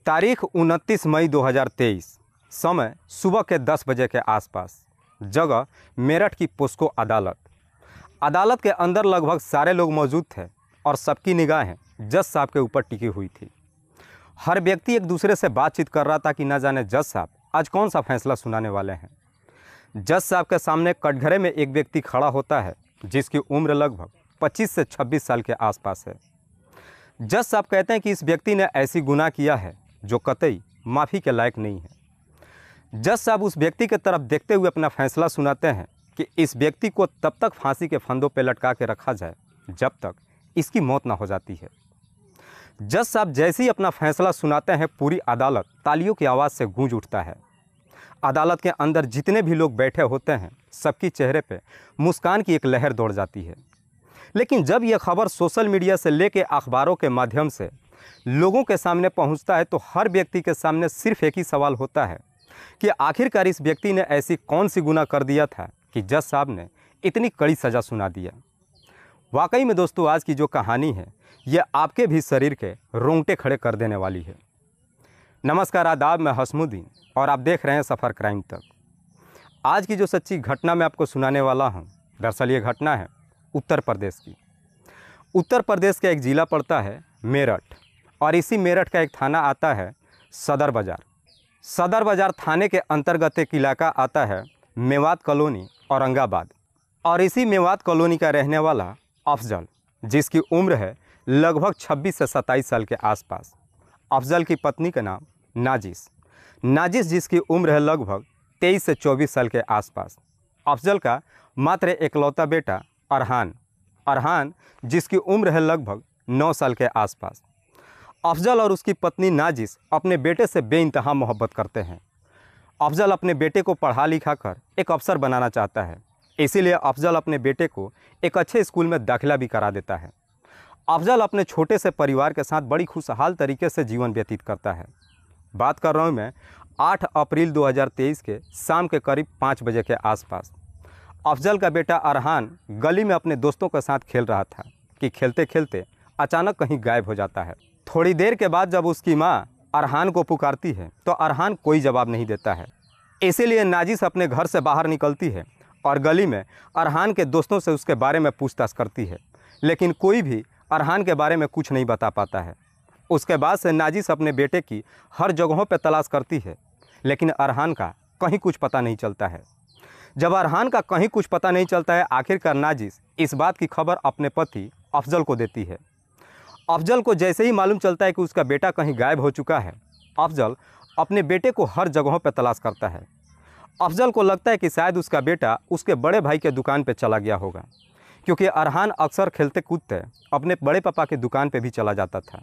तारीख 29 मई 2023, समय सुबह के 10 बजे के आसपास। जगह मेरठ की पोस्को अदालत। अदालत के अंदर लगभग सारे लोग मौजूद थे और सबकी निगाहें जज साहब के ऊपर टिकी हुई थी। हर व्यक्ति एक दूसरे से बातचीत कर रहा था कि न जाने जज साहब आज कौन सा फैसला सुनाने वाले हैं। जज साहब के सामने कटघरे में एक व्यक्ति खड़ा होता है जिसकी उम्र लगभग 25 से 26 साल के आसपास है। जज साहब कहते हैं कि इस व्यक्ति ने ऐसी गुनाह किया है जो कतई माफ़ी के लायक नहीं है। जज साहब उस व्यक्ति की तरफ देखते हुए अपना फैसला सुनाते हैं कि इस व्यक्ति को तब तक फांसी के फंदों पर लटका के रखा जाए जब तक इसकी मौत ना हो जाती है। जज साहब जैसे ही अपना फैसला सुनाते हैं, पूरी अदालत तालियों की आवाज़ से गूंज उठता है। अदालत के अंदर जितने भी लोग बैठे होते हैं, सबकी चेहरे पे मुस्कान की एक लहर दौड़ जाती है। लेकिन जब यह खबर सोशल मीडिया से लेके अखबारों के माध्यम से लोगों के सामने पहुंचता है तो हर व्यक्ति के सामने सिर्फ एक ही सवाल होता है कि आखिरकार इस व्यक्ति ने ऐसी कौन सी गुनाह कर दिया था कि जज साहब ने इतनी कड़ी सज़ा सुना दिया। वाकई में दोस्तों, आज की जो कहानी है यह आपके भी शरीर के रोंगटे खड़े कर देने वाली है। नमस्कार, आदाब, मैं हसमुद्दीन और आप देख रहे हैं सफ़र क्राइम तक। आज की जो सच्ची घटना मैं आपको सुनाने वाला हूं, दरअसल ये घटना है उत्तर प्रदेश की। उत्तर प्रदेश का एक ज़िला पड़ता है मेरठ और इसी मेरठ का एक थाना आता है सदर बाज़ार। सदर बाज़ार थाने के अंतर्गत एक इलाका आता है मेवात कॉलोनी, औरंगाबाद। और इसी मेवात कॉलोनी का रहने वाला अफजल, जिसकी उम्र है लगभग 26 से 27 साल के आसपास। अफजल की पत्नी का नाम नाजिस, जिसकी उम्र है लगभग 23 से 24 साल के आसपास। अफजल का मात्र इकलौता बेटा अरहान, जिसकी उम्र है लगभग 9 साल के आसपास। अफजल और उसकी पत्नी नाजिस अपने बेटे से बेइंतहा मोहब्बत करते हैं। अफजल अपने बेटे को पढ़ा लिखा कर एक अफसर बनाना चाहता है, इसीलिए अफजल अपने बेटे को एक अच्छे स्कूल में दाखिला भी करा देता है। अफजल अपने छोटे से परिवार के साथ बड़ी खुशहाल तरीके से जीवन व्यतीत करता है। बात कर रहा हूँ मैं 8 अप्रैल 2023 के शाम के करीब 5 बजे के आसपास। अफजल का बेटा अरहान गली में अपने दोस्तों के साथ खेल रहा था कि खेलते खेलते अचानक कहीं गायब हो जाता है। थोड़ी देर के बाद जब उसकी माँ अरहान को पुकारती है तो अरहान कोई जवाब नहीं देता है। इसीलिए नाजिस अपने घर से बाहर निकलती है और गली में अरहान के दोस्तों से उसके बारे में पूछताछ करती है, लेकिन कोई भी अरहान के बारे में कुछ नहीं बता पाता है। उसके बाद से नाजिस अपने बेटे की हर जगहों पर तलाश करती है, लेकिन अरहान का कहीं कुछ पता नहीं चलता है। जब अरहान का कहीं कुछ पता नहीं चलता है, आखिरकार नाजिस इस बात की खबर अपने पति अफजल को देती है। अफजल को जैसे ही मालूम चलता है कि उसका बेटा कहीं गायब हो चुका है, अफजल अपने बेटे को हर जगहों पर तलाश करता है। अफजल को लगता है कि शायद उसका बेटा उसके बड़े भाई के दुकान पर चला गया होगा, क्योंकि अरहान अक्सर खेलते कूदते अपने बड़े पापा के दुकान पे भी चला जाता था।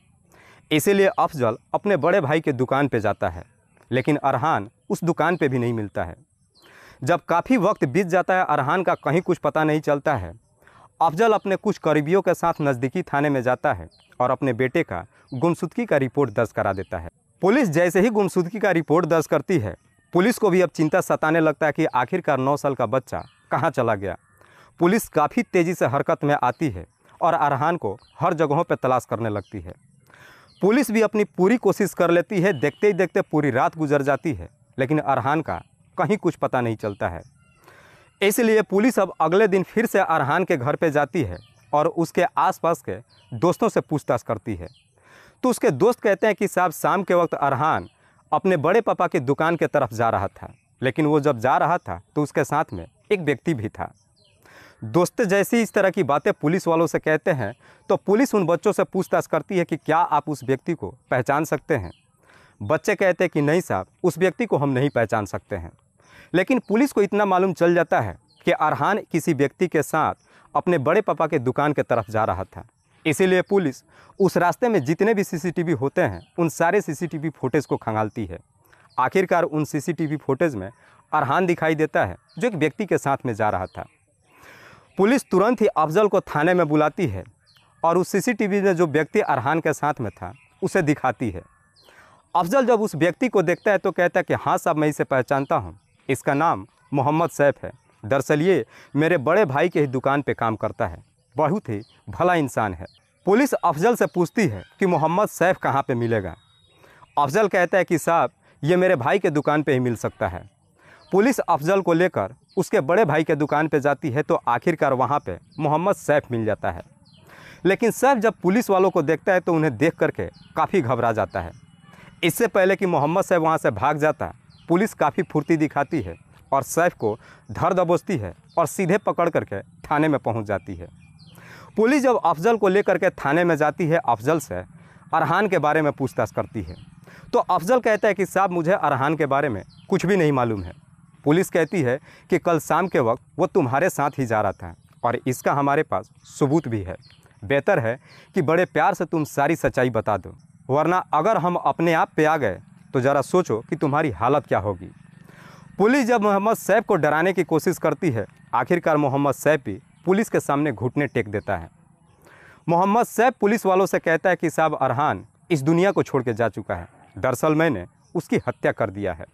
इसीलिए अफजल अपने बड़े भाई के दुकान पे जाता है, लेकिन अरहान उस दुकान पे भी नहीं मिलता है। जब काफ़ी वक्त बीत जाता है, अरहान का कहीं कुछ पता नहीं चलता है। अफजल अपने कुछ करीबियों के साथ नज़दीकी थाने में जाता है और अपने बेटे का गुमशुदगी का रिपोर्ट दर्ज करा देता है। पुलिस जैसे ही गुमशुदगी का रिपोर्ट दर्ज करती है, पुलिस को भी अब चिंता सताने लगता है कि आखिरकार 9 साल का बच्चा कहाँ चला गया। पुलिस काफ़ी तेज़ी से हरकत में आती है और अरहान को हर जगहों पर तलाश करने लगती है। पुलिस भी अपनी पूरी कोशिश कर लेती है। देखते ही देखते पूरी रात गुजर जाती है, लेकिन अरहान का कहीं कुछ पता नहीं चलता है। इसलिए पुलिस अब अगले दिन फिर से अरहान के घर पे जाती है और उसके आसपास के दोस्तों से पूछताछ करती है। तो उसके दोस्त कहते हैं कि साहब, शाम के वक्त अरहान अपने बड़े पापा की दुकान की तरफ जा रहा था, लेकिन वो जब जा रहा था तो उसके साथ में एक व्यक्ति भी था। दोस्त जैसी इस तरह की बातें पुलिस वालों से कहते हैं तो पुलिस उन बच्चों से पूछताछ करती है कि क्या आप उस व्यक्ति को पहचान सकते हैं। बच्चे कहते हैं कि नहीं साहब, उस व्यक्ति को हम नहीं पहचान सकते हैं। लेकिन पुलिस को इतना मालूम चल जाता है कि अरहान किसी व्यक्ति के साथ अपने बड़े पापा के दुकान की तरफ जा रहा था। इसीलिए पुलिस उस रास्ते में जितने भी सीसीटीवी होते हैं उन सारे सीसीटीवी फुटेज को खंगालती है। आखिरकार उन सीसीटीवी फुटेज में अरहान दिखाई देता है, जो एक व्यक्ति के साथ में जा रहा था। पुलिस तुरंत ही अफजल को थाने में बुलाती है और उस सीसीटीवी में जो व्यक्ति अरहान के साथ में था उसे दिखाती है। अफजल जब उस व्यक्ति को देखता है तो कहता है कि हाँ साहब, मैं इसे पहचानता हूँ, इसका नाम मोहम्मद सैफ है। दरअसल ये मेरे बड़े भाई के ही दुकान पे काम करता है, बहुत ही भला इंसान है। पुलिस अफजल से पूछती है कि मोहम्मद सैफ कहाँ पे मिलेगा। अफजल कहता है कि साहब ये मेरे भाई के दुकान पे ही मिल सकता है। पुलिस अफजल को लेकर उसके बड़े भाई के दुकान पे जाती है तो आखिरकार वहाँ पे मोहम्मद सैफ मिल जाता है। लेकिन सैफ जब पुलिस वालों को देखता है तो उन्हें देख करके काफ़ी घबरा जाता है। इससे पहले कि मोहम्मद सैफ वहाँ से भाग जाता, पुलिस काफ़ी फुर्ती दिखाती है और सैफ को धर दबोचती है और सीधे पकड़ करके थाने में पहुँच जाती है। पुलिस जब अफजल को लेकर के थाने में जाती है, अफजल से अरहान के बारे में पूछताछ करती है तो अफजल कहता है कि साहब मुझे अरहान के बारे में कुछ भी नहीं मालूम है। पुलिस कहती है कि कल शाम के वक्त वो तुम्हारे साथ ही जा रहा था और इसका हमारे पास सबूत भी है। बेहतर है कि बड़े प्यार से तुम सारी सच्चाई बता दो, वरना अगर हम अपने आप पे आ गए तो ज़रा सोचो कि तुम्हारी हालत क्या होगी। पुलिस जब मोहम्मद सैफ को डराने की कोशिश करती है, आखिरकार मोहम्मद सैफ भी पुलिस के सामने घुटने टेक देता है। मोहम्मद सैफ पुलिस वालों से कहता है कि साहब अरहान इस दुनिया को छोड़ के जा चुका है, दरअसल मैंने उसकी हत्या कर दिया है।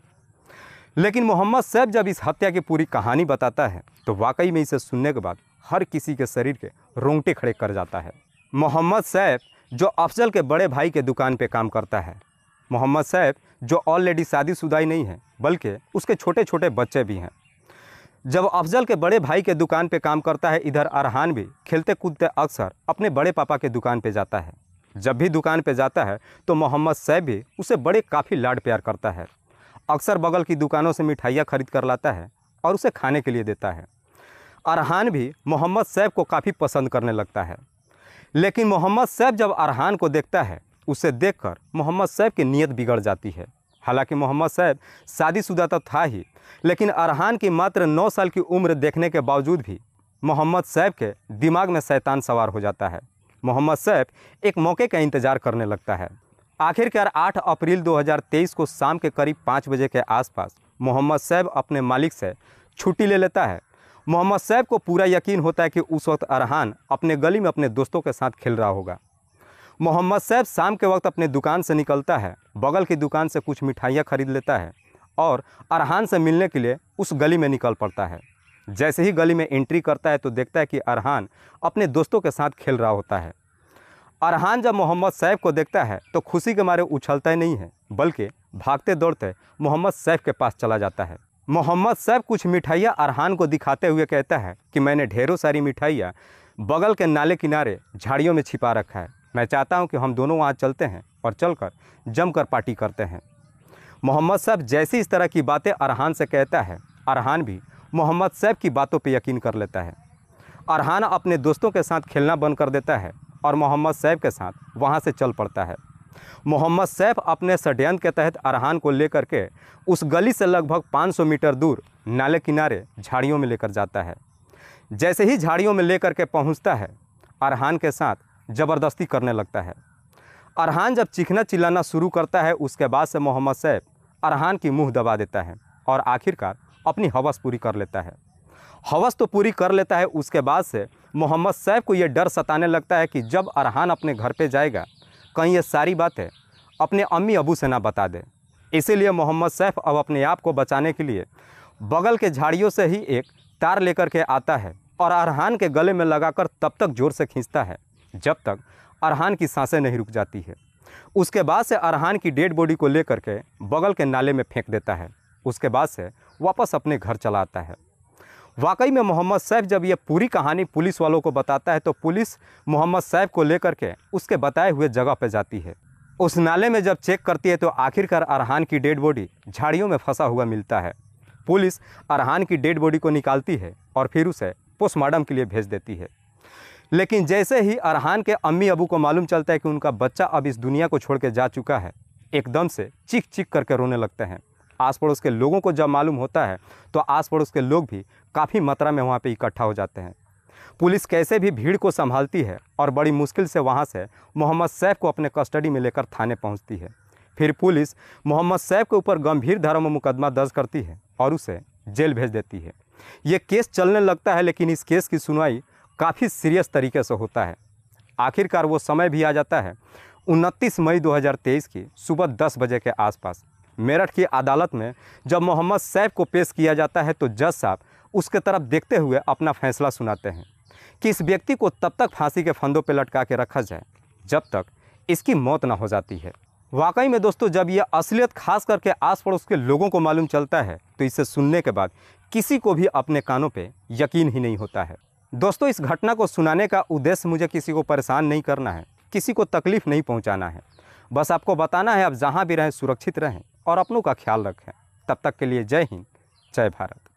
लेकिन मोहम्मद सैफ जब इस हत्या की पूरी कहानी बताता है तो वाकई में इसे सुनने के बाद हर किसी के शरीर के रोंगटे खड़े कर जाता है। मोहम्मद सैफ जो अफजल के बड़े भाई के दुकान पे काम करता है, मोहम्मद सैफ जो ऑलरेडी शादीशुदा ही नहीं है बल्कि उसके छोटे छोटे बच्चे भी हैं। जब अफजल के बड़े भाई के दुकान पे काम करता है, इधर अरहान भी खेलते कूदते अक्सर अपने बड़े पापा के दुकान पे जाता है। जब भी दुकान पे जाता है तो मोहम्मद सैफ भी उसे बड़े काफ़ी लाड प्यार करता है। अक्सर बगल की दुकानों से मिठाइयाँ खरीद कर लाता है और उसे खाने के लिए देता है। अरहान भी मोहम्मद सैफ को काफ़ी पसंद करने लगता है। लेकिन मोहम्मद सैफ जब अरहान को देखता है, उसे देखकर मोहम्मद सैफ की नीयत बिगड़ जाती है। हालांकि मोहम्मद सैफ शादीशुदा तो था ही, लेकिन अरहान की मात्र 9 साल की उम्र देखने के बावजूद भी मोहम्मद सैफ के दिमाग में शैतान सवार हो जाता है। मोहम्मद सैफ एक मौके का इंतज़ार करने लगता है। आखिरकार 8 अप्रैल 2023 को शाम के करीब 5 बजे के आसपास मोहम्मद सैफ अपने मालिक से छुट्टी ले लेता है। मोहम्मद सैफ को पूरा यकीन होता है कि उस वक्त अरहान अपने गली में अपने दोस्तों के साथ खेल रहा होगा। मोहम्मद सैफ शाम के वक्त अपने दुकान से निकलता है, बगल की दुकान से कुछ मिठाइयाँ खरीद लेता है और अरहान से मिलने के लिए उस गली में निकल पड़ता है। जैसे ही गली में एंट्री करता है तो देखता है कि अरहान अपने दोस्तों के साथ खेल रहा होता है। अरहान जब मोहम्मद सैफ को देखता है तो खुशी के मारे उछलता ही नहीं है, बल्कि भागते दौड़ते मोहम्मद सैफ के पास चला जाता है। मोहम्मद सैफ कुछ मिठाइयाँ अरहान को दिखाते हुए कहता है कि मैंने ढेरों सारी मिठाइयाँ बगल के नाले किनारे झाड़ियों में छिपा रखा है। मैं चाहता हूँ कि हम दोनों वहाँ चलते हैं और चलकर जमकर पार्टी करते हैं। मोहम्मद सैफ जैसी इस तरह की बातें अरहान से कहता है, अरहान भी मोहम्मद सैफ की बातों पर यकीन कर लेता है। अरहान अपने दोस्तों के साथ खेलना बंद कर देता है और मोहम्मद सैफ के साथ वहाँ से चल पड़ता है। मोहम्मद सैफ अपने षड्यंत्र के तहत अरहान को लेकर के उस गली से लगभग 500 मीटर दूर नाले किनारे झाड़ियों में लेकर जाता है। जैसे ही झाड़ियों में लेकर के पहुंचता है, अरहान के साथ ज़बरदस्ती करने लगता है। अरहान जब चीखना चिल्लाना शुरू करता है, उसके बाद से मोहम्मद सैफ अरहान की मुंह दबा देता है और आखिरकार अपनी हवस पूरी कर लेता है। हवस तो पूरी कर लेता है, उसके बाद से मोहम्मद सैफ को यह डर सताने लगता है कि जब अरहान अपने घर पे जाएगा कहीं ये सारी बातें अपने अम्मी अबू से ना बता दे। इसीलिए मोहम्मद सैफ अब अपने आप को बचाने के लिए बगल के झाड़ियों से ही एक तार लेकर के आता है और अरहान के गले में लगाकर तब तक ज़ोर से खींचता है जब तक अरहान की सांसें नहीं रुक जाती है। उसके बाद से अरहान की डेड बॉडी को लेकर के बगल के नाले में फेंक देता है। उसके बाद से वापस अपने घर चला आता है। वाकई में मोहम्मद सैफ जब ये पूरी कहानी पुलिस वालों को बताता है तो पुलिस मोहम्मद सैफ को लेकर के उसके बताए हुए जगह पर जाती है। उस नाले में जब चेक करती है तो आखिरकार अरहान की डेड बॉडी झाड़ियों में फंसा हुआ मिलता है। पुलिस अरहान की डेड बॉडी को निकालती है और फिर उसे पोस्टमार्टम के लिए भेज देती है। लेकिन जैसे ही अरहान के अम्मी अबू को मालूम चलता है कि उनका बच्चा अब इस दुनिया को छोड़ के जा चुका है, एकदम से चीख चीख करके रोने लगते हैं। आस पड़ोस के लोगों को जब मालूम होता है तो आस पड़ोस के लोग भी काफ़ी मात्रा में वहाँ पे इकट्ठा हो जाते हैं। पुलिस कैसे भी भीड़ को संभालती है और बड़ी मुश्किल से वहाँ से मोहम्मद सैफ को अपने कस्टडी में लेकर थाने पहुँचती है। फिर पुलिस मोहम्मद सैफ के ऊपर गंभीर धारा में मुकदमा दर्ज करती है और उसे जेल भेज देती है। ये केस चलने लगता है, लेकिन इस केस की सुनवाई काफ़ी सीरियस तरीके से होता है। आखिरकार वो समय भी आ जाता है 29 मई 2023 की सुबह 10 बजे के आसपास मेरठ की अदालत में जब मोहम्मद सैफ को पेश किया जाता है तो जज साहब उसके तरफ देखते हुए अपना फैसला सुनाते हैं कि इस व्यक्ति को तब तक फांसी के फंदों पर लटका के रखा जाए जब तक इसकी मौत ना हो जाती है। वाकई में दोस्तों, जब यह असलियत खास करके आस पड़ोस के लोगों को मालूम चलता है तो इसे सुनने के बाद किसी को भी अपने कानों पे यकीन ही नहीं होता है। दोस्तों, इस घटना को सुनाने का उद्देश्य मुझे किसी को परेशान नहीं करना है, किसी को तकलीफ नहीं पहुंचाना है। बस आपको बताना है आप जहां भी रहें सुरक्षित रहें और अपनों का ख्याल रखें। तब तक के लिए जय हिंद, जय भारत।